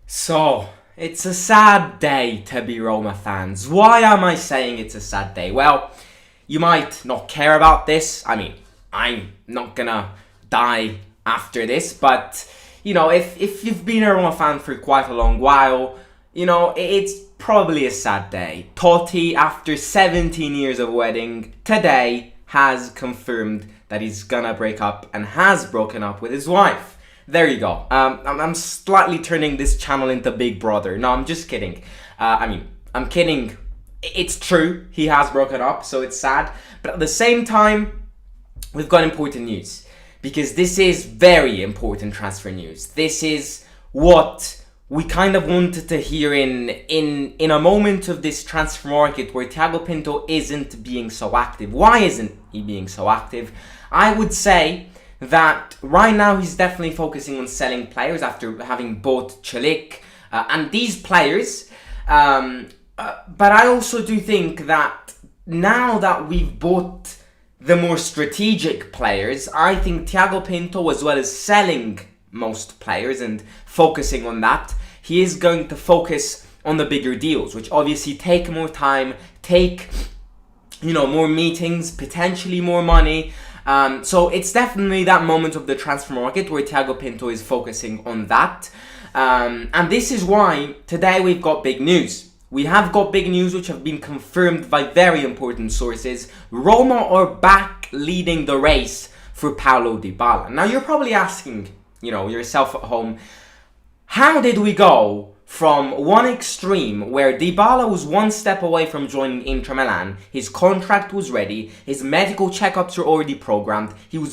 So, it's a sad day to be Roma fans. Why am I saying it's a sad day? Well, you might not care about this. I mean, I'm not gonna die after this, but, if you've been a Roma fan for quite a long while, it's probably a sad day. Totti, after 17 years of wedding, today has confirmed that he's gonna break up and has broken up with his wife. There you go. I'm slightly turning this channel into Big Brother. No, I'm just kidding. I'm kidding. It's true. He has broken up, so it's sad. But at the same time, we've got important news. Because this is very important transfer news. This is what we kind of wanted to hear in a moment of this transfer market where Thiago Pinto isn't being so active. Why isn't he being so active? I would say that right now he's definitely focusing on selling players after having bought Celik and these players. But I also do think that now that we've bought the more strategic players, I think Thiago Pinto, as well as selling most players and focusing on that, he is going to focus on the bigger deals, which obviously take more time, take more meetings, potentially more money. So it's definitely that moment of the transfer market where Thiago Pinto is focusing on that. And this is why today we've got big news. We have got big news which have been confirmed by very important sources. Roma are back leading the race for Paulo Dybala. Now you're probably asking, yourself at home, how did we go from one extreme where Dybala was one step away from joining Inter Milan, his contract was ready, his medical checkups were already programmed, he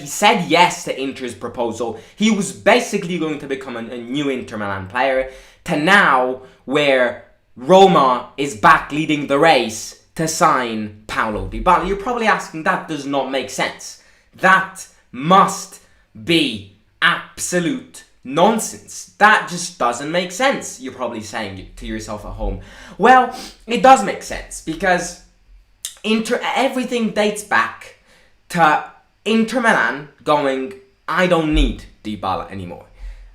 said yes to Inter's proposal, he was basically going to become a new Inter Milan player, to now where Roma is back leading the race to sign Paulo Dybala. You're probably asking, that does not make sense. That must be absolute nonsense. That just doesn't make sense, you're probably saying to yourself at home. Well, it does make sense because everything dates back to Inter Milan going, I don't need Dybala anymore.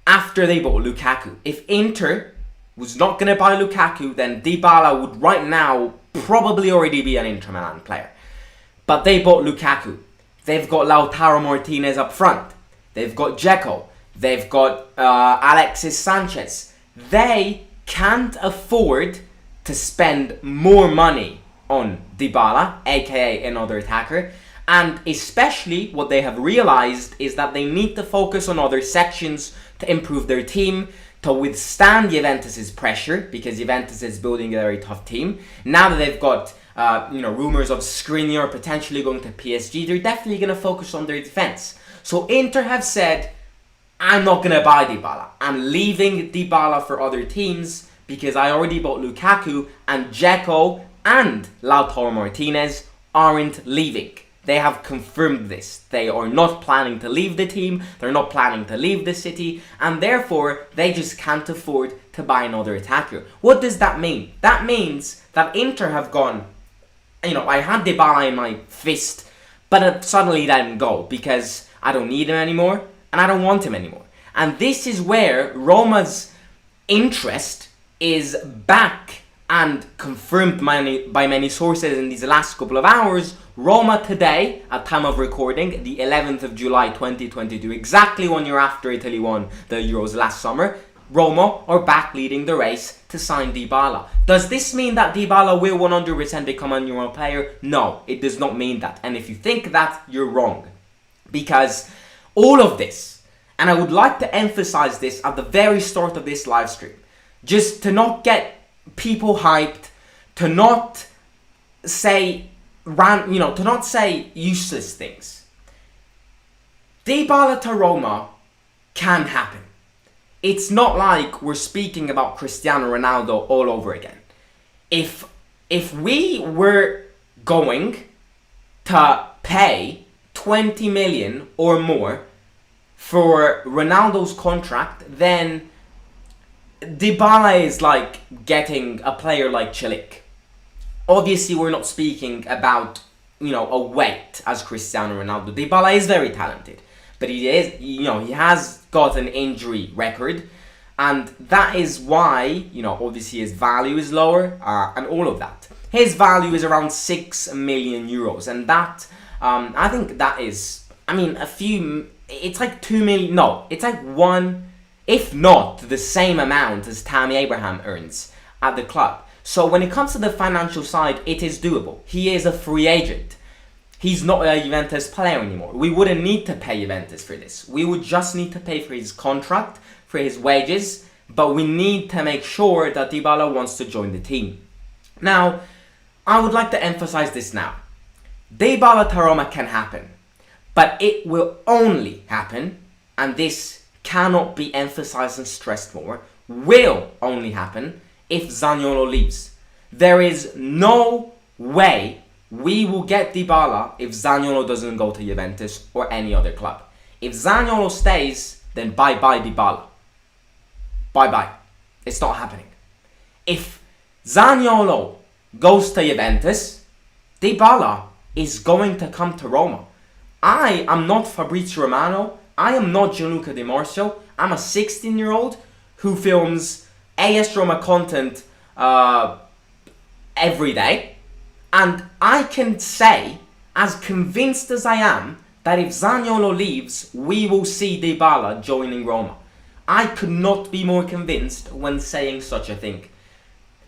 After they bought Lukaku. If Inter was not going to buy Lukaku, then Dybala would right now probably already be an Inter Milan player. But they bought Lukaku. They've got Lautaro Martinez up front. They've got Dzeko. They've got Alexis Sanchez. They can't afford to spend more money on Dybala, aka another attacker. And especially what they have realized is that they need to focus on other sections to improve their team, to withstand Juventus' pressure, because Juventus is building a very tough team. Now that they've got rumors of Skriniar potentially going to PSG, they're definitely going to focus on their defense. So Inter have said, I'm not going to buy Dybala. I'm leaving Dybala for other teams because I already bought Lukaku, and Dzeko and Lautaro Martinez aren't leaving. They have confirmed this. They are not planning to leave the team, they're not planning to leave the city, and therefore they just can't afford to buy another attacker. What does that mean? That means that Inter have gone, I had Dybala in my fist, but it suddenly didn't go because I don't need him anymore and I don't want him anymore. And this is where Roma's interest is back and confirmed by many sources in these last couple of hours. Roma today, at time of recording, the 11th of July 2022, exactly 1 year after Italy won the Euros last summer, Roma are back leading the race to sign Dybala. Does this mean that Dybala will 100% become a Euro player? No, it does not mean that. And if you think that, you're wrong. Because all of this, and I would like to emphasize this at the very start of this live stream, just to not get people hyped, to not say useless things. Dybala to Roma can happen. It's not like we're speaking about Cristiano Ronaldo all over again. If we were going to pay 20 million or more for Ronaldo's contract, then Dybala is like getting a player like Celik. Obviously, we're not speaking about, a weight as Cristiano Ronaldo. Dybala is very talented, but he has got an injury record. And that is why, obviously his value is lower and all of that. His value is around 6 million euros. And that, I think that is, it's like 2 million, no, it's like one, if not the same amount as Tammy Abraham earns at the club. So when it comes to the financial side, it is doable. He is a free agent. He's not a Juventus player anymore. We wouldn't need to pay Juventus for this. We would just need to pay for his contract, for his wages, but we need to make sure that Dybala wants to join the team. Now, I would like to emphasize this now. Dybala to Roma can happen, but it will only happen, and this cannot be emphasized and stressed more, will only happen if Zaniolo leaves. There is no way we will get Dybala if Zaniolo doesn't go to Juventus or any other club. If Zaniolo stays, then bye-bye Dybala. Bye-bye. It's not happening. If Zaniolo goes to Juventus, Dybala is going to come to Roma. I am not Fabrizio Romano. I am not Gianluca Di Marzio. I'm a 16-year-old who films AS Roma content every day. And I can say, as convinced as I am, that if Zaniolo leaves, we will see Dybala joining Roma. I could not be more convinced when saying such a thing.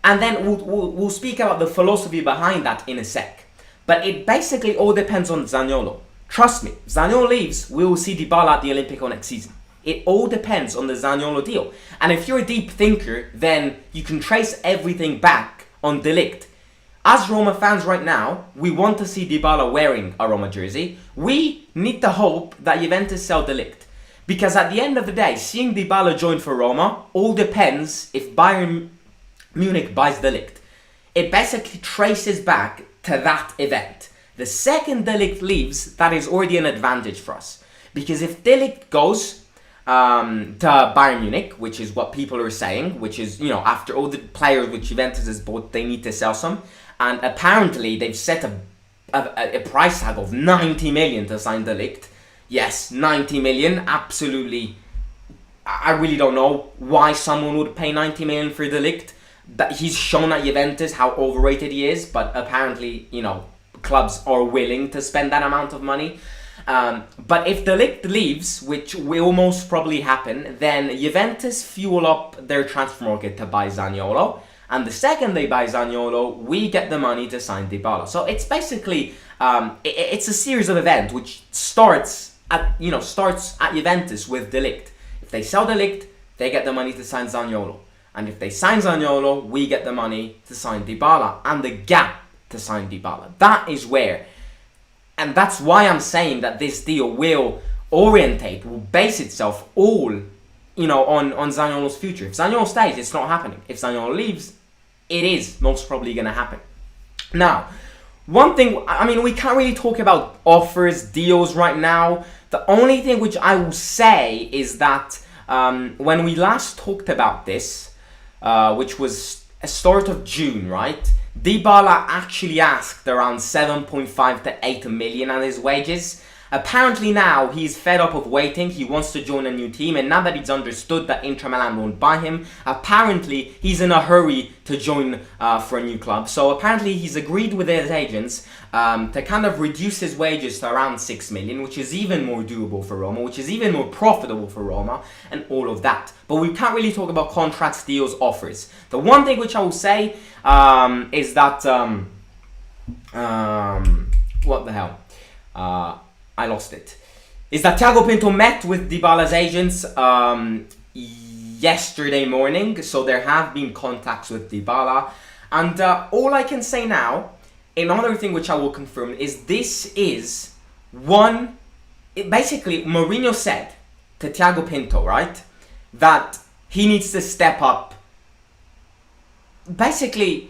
And then we'll speak about the philosophy behind that in a sec. But it basically all depends on Zaniolo. Trust me, if Zaniolo leaves, we will see Dybala at the Olimpico next season. It all depends on the Zaniolo deal. And if you're a deep thinker, then you can trace everything back on De Ligt. As Roma fans right now, we want to see Dybala wearing a Roma jersey. We need to hope that Juventus sell De Ligt. Because at the end of the day, seeing Dybala join for Roma all depends if Bayern Munich buys De Ligt. It basically traces back to that event. The second De Ligt leaves, that is already an advantage for us. Because if De Ligt goes to Bayern Munich, which is what people are saying, which is, after all the players which Juventus has bought, they need to sell some. And apparently they've set a price tag of 90 million to sign De Ligt. Yes, 90 million, absolutely. I really don't know why someone would pay 90 million for De Ligt. That he's shown at Juventus how overrated he is, but apparently, clubs are willing to spend that amount of money. But if De Ligt leaves, which will most probably happen, then Juventus fuel up their transfer market to buy Zaniolo. And the second they buy Zaniolo, we get the money to sign Dybala. So it's basically, it's a series of events which starts at Juventus with De Ligt. If they sell De Ligt, they get the money to sign Zaniolo. And if they sign Zaniolo, we get the money to sign Dybala. And the gap to sign Dybala. That is where, and that's why I'm saying that this deal will base itself all, on Zaniolo's future. If Zaniolo stays, it's not happening. If Zaniolo leaves, it is most probably going to happen. Now, one thing, we can't really talk about offers, deals right now. The only thing which I will say is that when we last talked about this, which was a start of June, right? Dybala actually asked around 7.5 to 8 million on his wages. Apparently now he's fed up of waiting, he wants to join a new team, and now that he's understood that Inter Milan won't buy him, apparently he's in a hurry to join for a new club. So apparently he's agreed with his agents to kind of reduce his wages to around 6 million, which is even more doable for Roma, which is even more profitable for Roma, and all of that. But we can't really talk about contracts, deals, offers. The one thing which I will say is that, what the hell? I lost it. Is that Thiago Pinto met with Dybala's agents yesterday morning, so there have been contacts with Dybala. And all I can say now, another thing which I will confirm, is this is basically Mourinho said to Thiago Pinto, right, that he needs to step up. Basically,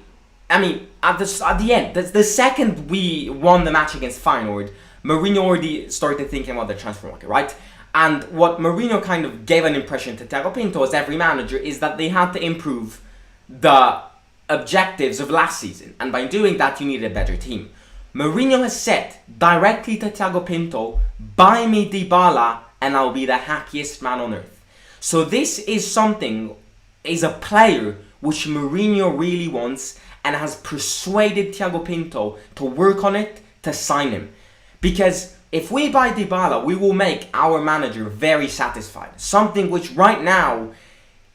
at the end, the second we won the match against Feyenoord, Mourinho already started thinking about the transfer market, right? And what Mourinho kind of gave an impression to Thiago Pinto, as every manager, is that they had to improve the objectives of last season. And by doing that, you need a better team. Mourinho has said directly to Thiago Pinto, buy me Dybala and I'll be the happiest man on earth. So this is something is a player which Mourinho really wants and has persuaded Thiago Pinto to work on it, to sign him. Because if we buy Dybala, we will make our manager very satisfied. Something which right now,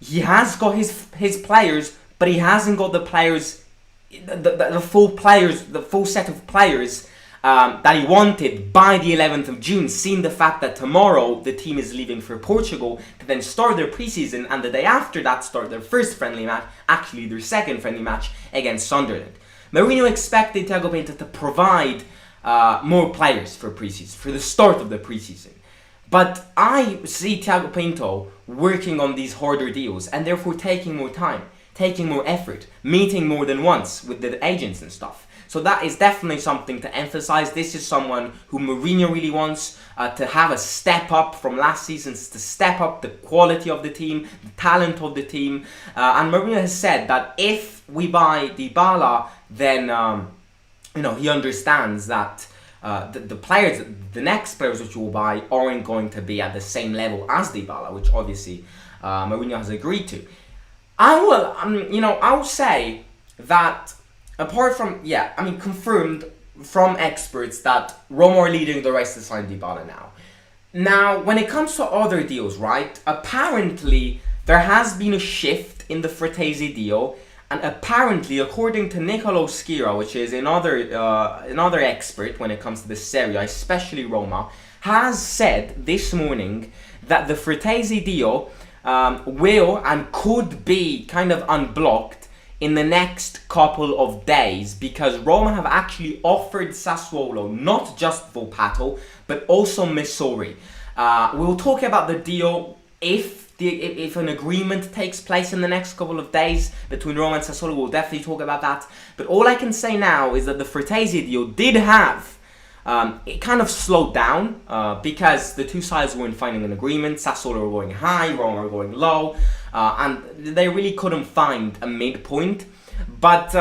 he has got his players, but he hasn't got the players, the full set of players that he wanted by the 11th of June, seeing the fact that tomorrow the team is leaving for Portugal to then start their preseason, and the day after that start their first friendly match, actually their second friendly match against Sunderland. Mourinho expected Thiago Pinto to provide more players for preseason, for the start of the preseason. But I see Thiago Pinto working on these harder deals and therefore taking more time, taking more effort, meeting more than once with the agents and stuff. So that is definitely something to emphasize. This is someone who Mourinho really wants to have a step up from last season, to step up the quality of the team, the talent of the team. And Mourinho has said that if we buy Dybala, then he understands that the next players which you will buy aren't going to be at the same level as Dybala, which obviously Mourinho has agreed to. I will say that apart from, confirmed from experts that Roma are leading the race to sign Dybala now. Now, when it comes to other deals, right, apparently there has been a shift in the Frattesi deal, and apparently, according to Nicolo Schira, which is another expert when it comes to the Serie A, especially Roma, has said this morning that the Frattesi deal will and could be kind of unblocked in the next couple of days, because Roma have actually offered Sassuolo not just Volpato but also Missouri. We'll talk about the deal if an agreement takes place in the next couple of days between Roma and Sassuolo. We'll definitely talk about that. But all I can say now is that the Frattesi deal did have it kind of slowed down because the two sides weren't finding an agreement. Sassuolo were going high, Roma were going low, and they really couldn't find a midpoint. But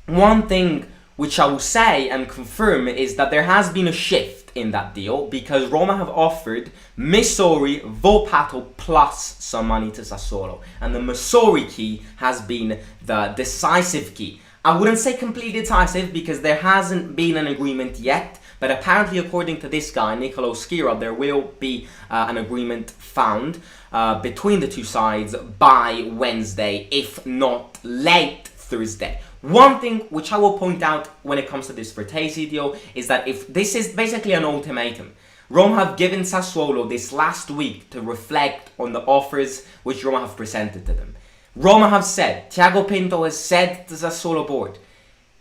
one thing which I will say and confirm is that there has been a shift in that deal, because Roma have offered Missouri, Volpato plus some money to Sassuolo, and the Missouri key has been the decisive key. I wouldn't say completely decisive because there hasn't been an agreement yet, but apparently according to this guy, Nicolo Schira, there will be an agreement found between the two sides by Wednesday, if not late Thursday. One thing which I will point out when it comes to this Frattesi deal is that if this is basically an ultimatum, Roma have given Sassuolo this last week to reflect on the offers which Roma have presented to them. Roma have said, Thiago Pinto has said to the Sassuolo board,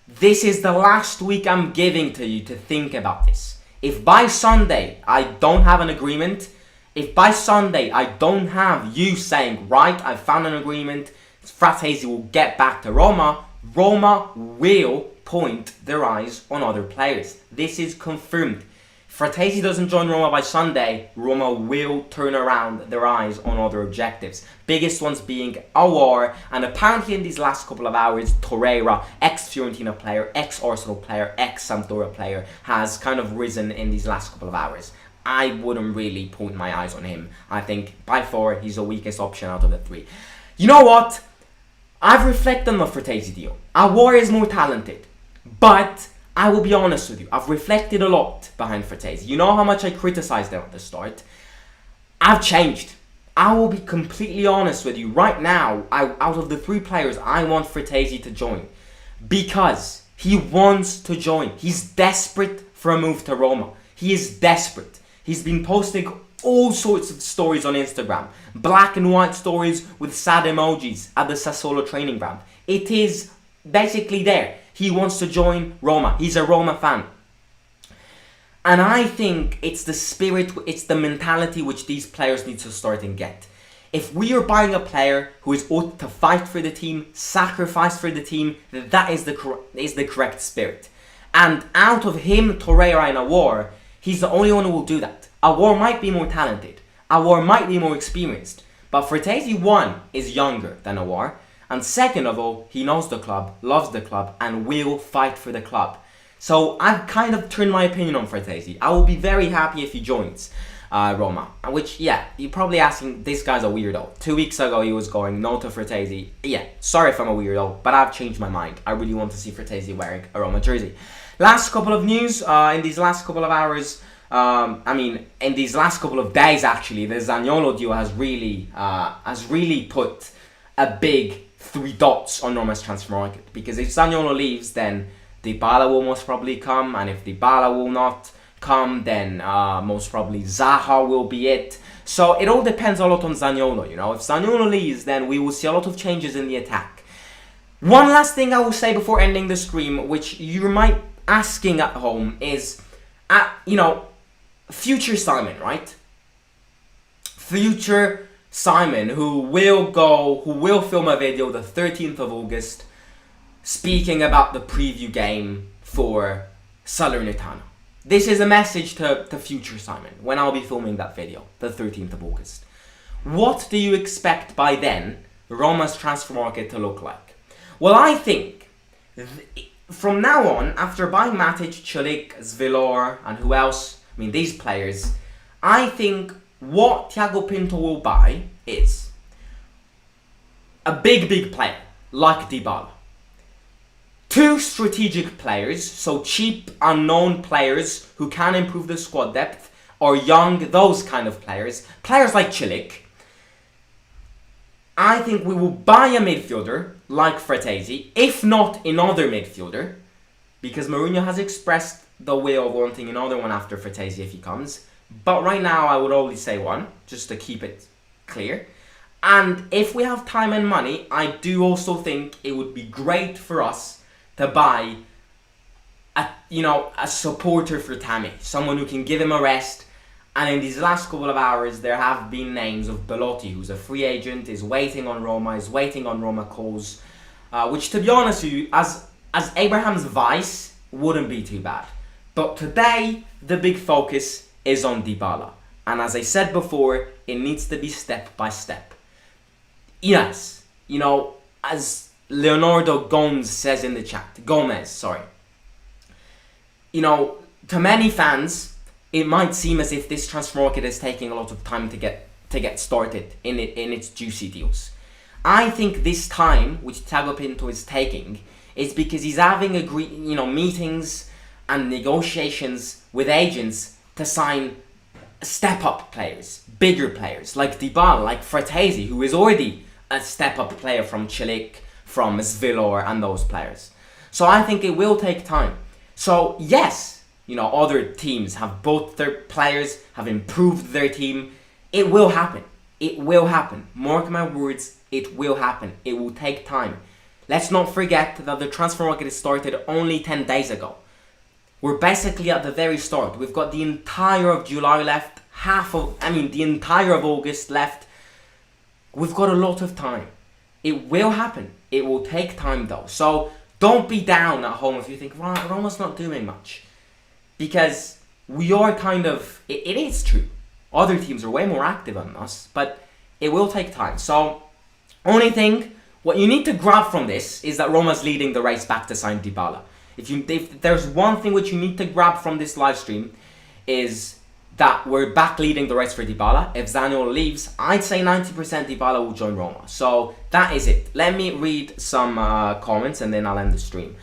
this is the last week I'm giving to you to think about this. If by Sunday I don't have an agreement, if by Sunday I don't have you saying, right, I found an agreement, Frattesi will get back to Roma, Roma will point their eyes on other players. This is confirmed. Frattesi doesn't join Roma by Sunday, Roma will turn around their eyes on other objectives. Biggest ones being Aouar, and apparently in these last couple of hours, Torreira, ex-Fiorentina player, ex-Arsenal player, ex-Sampdoria player, has kind of risen in these last couple of hours. I wouldn't really point my eyes on him. I think by far he's the weakest option out of the three. You know what? I've reflected on the Frattesi deal. Aouar is more talented, but I will be honest with you, I've reflected a lot behind Frattesi. You know how much I criticized them at the start? I've changed. I will be completely honest with you. Right now, out of the three players, I want Frattesi to join. Because he wants to join. He's desperate for a move to Roma. He is desperate. He's been posting all sorts of stories on Instagram. Black and white stories with sad emojis at the Sassuolo training ground. It is basically there. He wants to join Roma. He's a Roma fan. And I think it's the spirit, it's the mentality which these players need to start and get. If we are buying a player who is ought to fight for the team, sacrifice for the team, that is the correct spirit. And out of him, Torreira and Aouar, he's the only one who will do that. Aouar might be more talented. Aouar might be more experienced. But Frattesi, one, is younger than Aouar. And second of all, he knows the club, loves the club, and will fight for the club. So I've kind of turned my opinion on Frattesi. I will be very happy if he joins. Roma. Which, yeah, you're probably asking, this guy's a weirdo. 2 weeks ago he was going no to Frattesi. Yeah, sorry if I'm a weirdo, but I've changed my mind. I really want to see Frattesi wearing a Roma jersey. Last couple of news, in these last couple of hours, in these last couple of days actually, the Zaniolo deal has really put a big 3 dots on Roma's transfer market. Because if Zaniolo leaves, then Dybala will most probably come, and if Dybala will not come, then most probably Zaha will be it. So it all depends a lot on Zaniolo, you know. If Zaniolo leaves, then we will see a lot of changes in the attack. One last thing I will say before ending the stream, which you might asking at home, is, future Simon, right? Future Simon, who will film a video the 13th of August speaking about the preview game for Salernitana. This is a message to future Simon when I'll be filming that video, the 13th of August. What do you expect by then Roma's transfer market to look like? Well, I think from now on, after buying Matic, Celik, Zvilor, and who else, these players, I think what Thiago Pinto will buy is a big player like Dybala. 2 strategic players, so cheap, unknown players who can improve the squad depth, or young, those kind of players. Players like Celik. I think we will buy a midfielder like Frattesi, if not another midfielder, because Mourinho has expressed the way of wanting another one after Frattesi if he comes. But right now I would only say one, just to keep it clear. And if we have time and money, I do also think it would be great for us to buy a supporter for Tammy, someone who can give him a rest. And in these last couple of hours, there have been names of Belotti, who's a free agent, is waiting on Roma, is waiting on Roma calls, which, to be honest with you, as Abraham's vice, wouldn't be too bad. But today, the big focus is on Dybala. And as I said before, it needs to be step by step. Yes, as Leonardo Gomez says in the chat, to many fans, it might seem as if this transfer market is taking a lot of time to get started in its juicy deals. I think this time, which Thiago Pinto is taking, is because he's having meetings and negotiations with agents to sign step-up players, bigger players, like Dybala, like Frattesi, who is already a step-up player from Celik, from Zvilor, and those players. So I think it will take time. So yes, other teams have bought their players, have improved their team. It will happen. It will happen. Mark my words, it will happen. It will take time. Let's not forget that the transfer market started only 10 days ago. We're basically at the very start. We've got the entire of July left, the entire of August left. We've got a lot of time. It will happen. It will take time though. So don't be down at home if you think, Roma's not doing much. Because we are it is true. Other teams are way more active than us, but it will take time. So, only thing, what you need to grab from this is that Roma's leading the race back to sign Dybala. If there's one thing which you need to grab from this live stream, is that we're back leading the race for Dybala. If Zaniolo leaves, I'd say 90% Dybala will join Roma. So that is it. Let me read some comments and then I'll end the stream.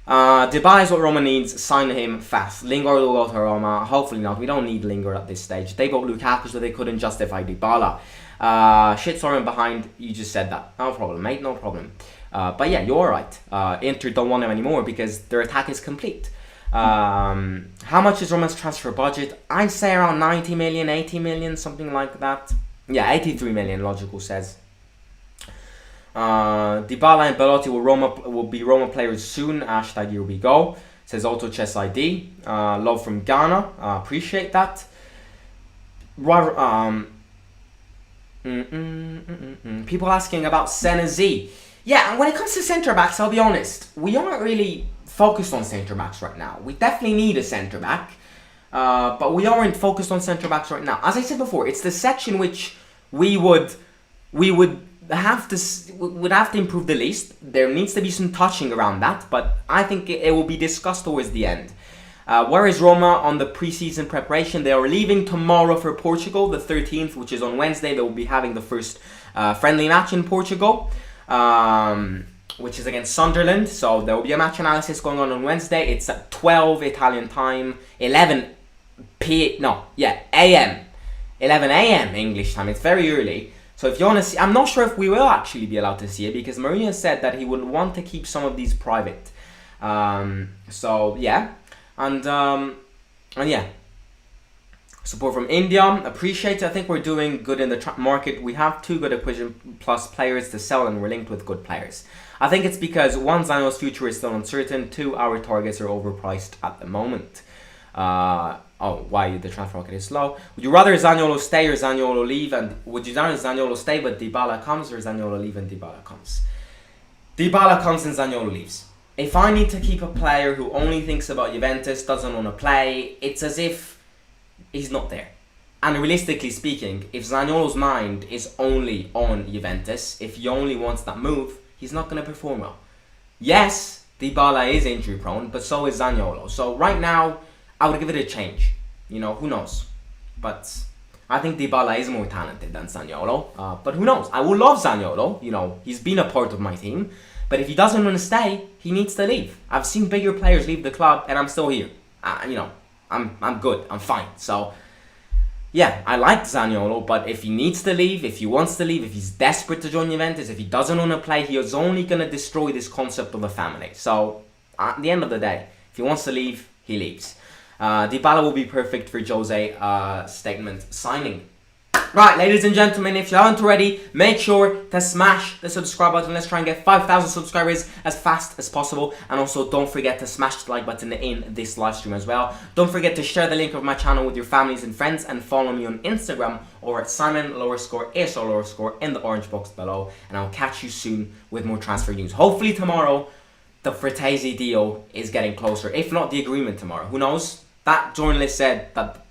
Dybala is what Roma needs. Sign him fast. Lingard will go to Roma. Hopefully not. We don't need Lingard at this stage. They bought Lukaku so they couldn't justify Dybala. Shitstorming behind. You just said that. No problem, mate. No problem. But yeah, you're right. Inter don't want him anymore because their attack is complete. How much is Roma's transfer budget? I'd say around 90 million, 80 million, something like that. Yeah, 83 million, logical says. Dybala and Belotti will be Roma players soon. Hashtag here we go. Says Auto Chess ID. Love from Ghana. Appreciate that. People asking about Senesi. Yeah, and when it comes to centre backs, I'll be honest, we aren't really focused on centre backs right now. We definitely need a centre back, but we aren't focused on centre backs right now. As I said before, it's the section which we would have to improve the least. There needs to be some touching around that, but I think it will be discussed towards the end. Where is Roma on the preseason preparation? They are leaving tomorrow for Portugal, the 13th, which is on Wednesday. They will be having the first friendly match in Portugal, which is against Sunderland. So there will be a match analysis going on Wednesday. It's at 12 Italian time, 11 a.m. 11 a.m. English time. It's very early. So if you want to see, I'm not sure if we will actually be allowed to see it, because Mourinho said that he would want to keep some of these private. So yeah, and yeah. Support from India, appreciate it. I think we're doing good in the market. We have 2 good acquisition plus players to sell, and we're linked with good players. I think it's because 1, Zaniolo's future is still uncertain. 2, our targets are overpriced at the moment. Why the transfer market is slow. Would you rather Zaniolo stay or Zaniolo leave? And would you rather Zaniolo stay but Dybala comes, or Zaniolo leave and Dybala comes? Dybala comes and Zaniolo leaves. If I need to keep a player who only thinks about Juventus, doesn't want to play, it's as if he's not there. And realistically speaking, if Zaniolo's mind is only on Juventus, if he only wants that move, he's not going to perform well. Yes, Dybala is injury prone, but so is Zaniolo. So right now, I would give it a change. You know, who knows? But I think Dybala is more talented than Zaniolo. But who knows? I will love Zaniolo. You know, he's been a part of my team. But if he doesn't want to stay, he needs to leave. I've seen bigger players leave the club, and I'm still here. You know, I'm good. I'm fine. So, yeah, I like Zaniolo, but if he needs to leave, if he wants to leave, if he's desperate to join Juventus, if he doesn't want to play, he is only going to destroy this concept of a family. So, at the end of the day, if he wants to leave, he leaves. Dybala will be perfect for Jose statement signing. Right, ladies and gentlemen, if you haven't already, make sure to smash the subscribe button. Let's try and get 5,000 subscribers as fast as possible. And also, don't forget to smash the like button in this live stream as well. Don't forget to share the link of my channel with your families and friends. And follow me on Instagram or at Simon_ASO_ in the orange box below. And I'll catch you soon with more transfer news. Hopefully tomorrow, the Frattesi deal is getting closer. If not, the agreement tomorrow. Who knows? That journalist said that